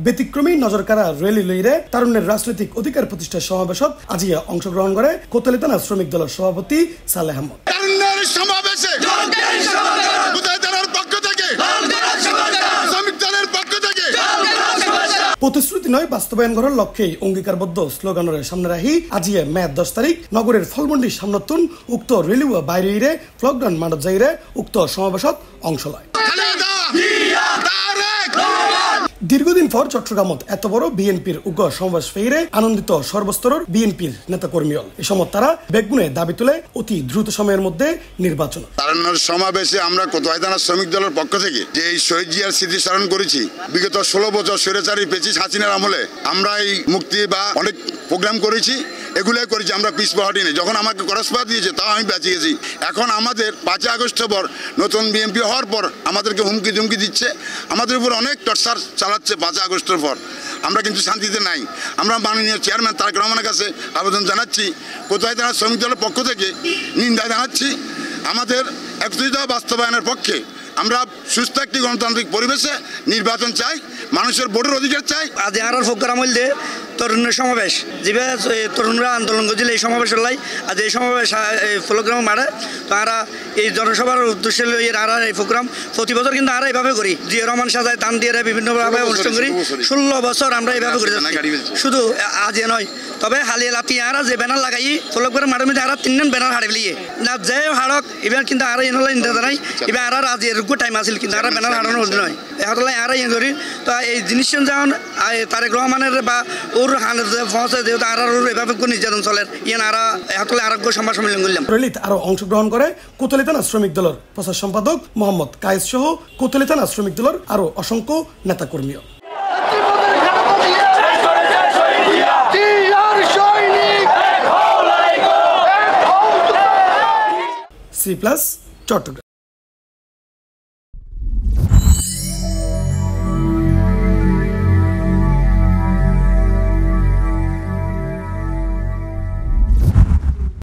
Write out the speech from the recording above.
ব্যতিক্রমী নজরকাড়া রেলি লইরে তারুণ্যের রাজনৈতিক অধিকার প্রতিষ্ঠার সমাবেশত আজিয়া অংশগ্রহণ করে কোতোয়ালি থানা শ্রমিক দলের সভাপতি সালেহ আহমদ। প্রতিশ্রুতি নয় বাস্তবায়ন করার লক্ষ্যেই অঙ্গীকারবদ্ধ স্লোগানের সামনে রাখি আজিয়ে মে 10 তারিখ নগরের ফলমন্ডির সামনতুন উক্ত রেলিওয়া বাইরে ফ্লকডাউন মানব যাইরে উক্ত সমাবেশত অংশ লয়। দীর্ঘদিন পর চট্টগ্রামত এত বড় বিএনপির উগ্র সমাবেশ ফেরে আনন্দিত সর্বস্তরের বিএনপির নেতাকর্মীল। এ সময় তারা বেগুনে দাবি তুলে অতি দ্রুত সময়ের মধ্যে নির্বাচন। তারুণ্যের সমাবেশে আমরা কোতোয়ালি থানা শ্রমিক দলের পক্ষ থেকে যে এই শহীদ জিয়ার স্মৃতি স্মরণ করেছি, বিগত 16 বছর স্বৈরাচারী পেচিস হাসিনার আমলে আমরা এই মুক্তি বা অনেক প্রোগ্রাম করেছি, এগুলোই করেছি। আমরা পিছপা হটিনি। যখন আমাকে করসপা দিয়েছে তাও আমি বেঁচে গেছি। এখন আমাদের 5 আগস্টের পর নতুন বিএনপি হওয়ার পর আমাদেরকে হুমকি ধুমকি দিচ্ছে, আমাদের উপর অনেক টর্চার চালাচ্ছে। 5 আগস্টের পর আমরা কিন্তু শান্তিতে নাই। আমরা মাননীয় চেয়ারম্যান তারেক রহমানের কাছে আবেদন জানাচ্ছি, কোতোয়ালি থানা শ্রমিক দলের পক্ষ থেকে নিন্দা জানাচ্ছি। আমাদের একত্রিত বাস্তবায়নের পক্ষে আমরা সুস্থ একটি গণতান্ত্রিক পরিবেশে নির্বাচন চাই, মানুষের ভোটের অধিকার চাই। আজ আর প্রোগ্রাম হইলে তরুণের সমাবেশ, যেভাবে তরুণরা আন্দোলন করছিল এই সমাবেশ লাই আজ এই সমাবেশ প্রোগ্রাম মারে। তো আমরা এই জনসভার উদ্দেশ্যে আর এই প্রোগ্রাম প্রতি বছর কিন্তু আমরা এইভাবে করি। জিয়া রহমান সাজায় টান দিয়ে বিভিন্নভাবে অনুষ্ঠান করি। 16 বছর আমরা এইভাবে করি, শুধু আজ নয়। তবে হালিয়ে লাতি আর যে ব্যানার লাগাই প্রোগ্রাম মাঠের মধ্যে আর 3 ব্যানার হারে ফেলিয়ে না যে হাড়ক এবার কিন্তু আর এনলা ইন্টার নাই। এবার আর আজ এর টাইম আসছিল কিন্তু আর ব্যানার হারানো নয় এখন আর ইয়ে করি। তো এই জিনিস যেমন তারেক রহমানের বা ওর হানের পৌঁছে যেহেতু আর এভাবে নির্যাতন চলে ইয়ান আর হাতলে আরোগ্য সভা সম্মেলন করলাম। রেলিতে আরো অংশগ্রহণ করে কোতোয়ালি থানা শ্রমিক দলের প্রচার সম্পাদক মোহাম্মদ কায়েস সহ কোতোয়ালি থানা শ্রমিক দলের আরো অসংখ্য নেতাকর্মী। C+ চট্টগ্রাম।